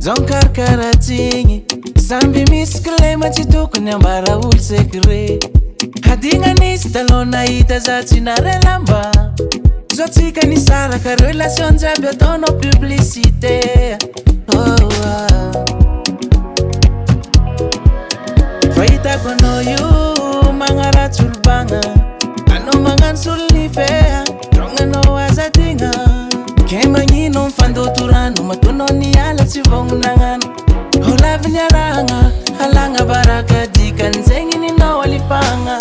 zonkarkaratigny samby misy kilema tsy tokony ambara olo sekre hadinganisy taloha nahita za tsy narelamba zao tsika nisaraka relation jiaby ataonao publicité fahitako anao io magnaratsy olobagna anao magnano solony fea drognanao azadigna ke magnino mifandoto rano matonao niala tsy vognonagnano ho laviny arahagna halagna baraka dikan'zegny ninao alifagna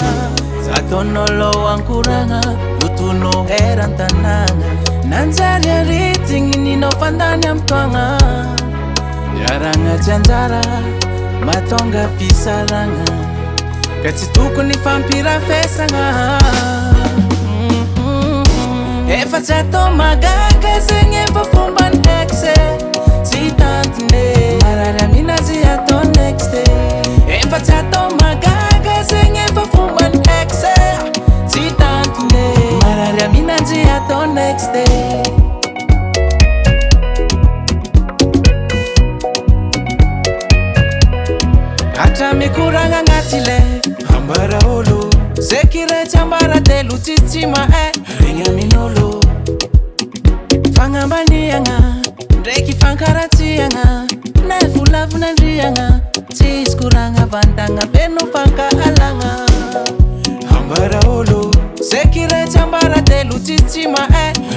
zataonao lo ankoragna lotonao heran-tanagna nanjary aritigny ninao fandany amtoagna iaragna tsy anjara matonga fisaragna ka tsy tokony fampirafesagna efa tsy atao magaga zegny efa fombany exe tsy tantine marary aminazy atao next efa tsy atao magaga zegny efa fombany exe tsy tantine marary aminazy atao next mikuranga ngatile ambara olo sekire chambara telu chichima ringa minolo fangambanianga ndreki fankaratianga nafulavuna ndrianga chiskuranga vandanga beno fanka alanga ambara olo sekire chambara telu chichima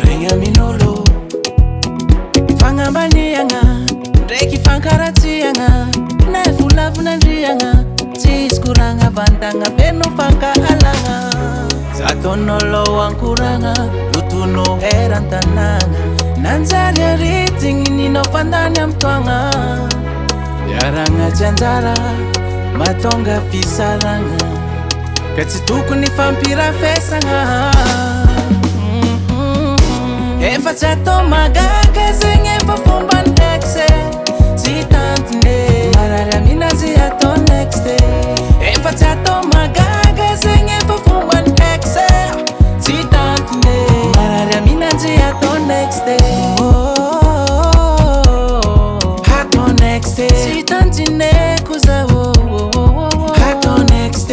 ringa minolo fangambanianga ndreki fankaratianga nafulavuna ndrianga chiskuranga vandanga beno fanka alanga zatonolo ankuranga lutuno herantananga nanjari aritigny ninao fandany amtoagna iaragna tsy anjara matonga fisaragna ka tsy tokony fampirafesagna efa tsy atao magaga zegny efa fombany exe tsy tantine marary aminazy atao next efa tsy atao magaga zegny efa fombany exe tsy tantine marary aminazy atao next atao next tsy tantine koza atao next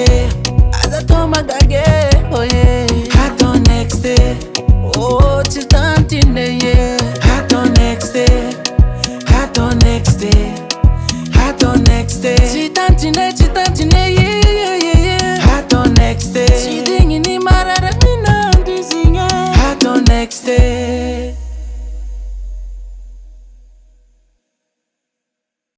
aza atao magaga atao next tsy tantine atao next atao next atao next, chitantine, yeah, yeah, yeah. Atao next.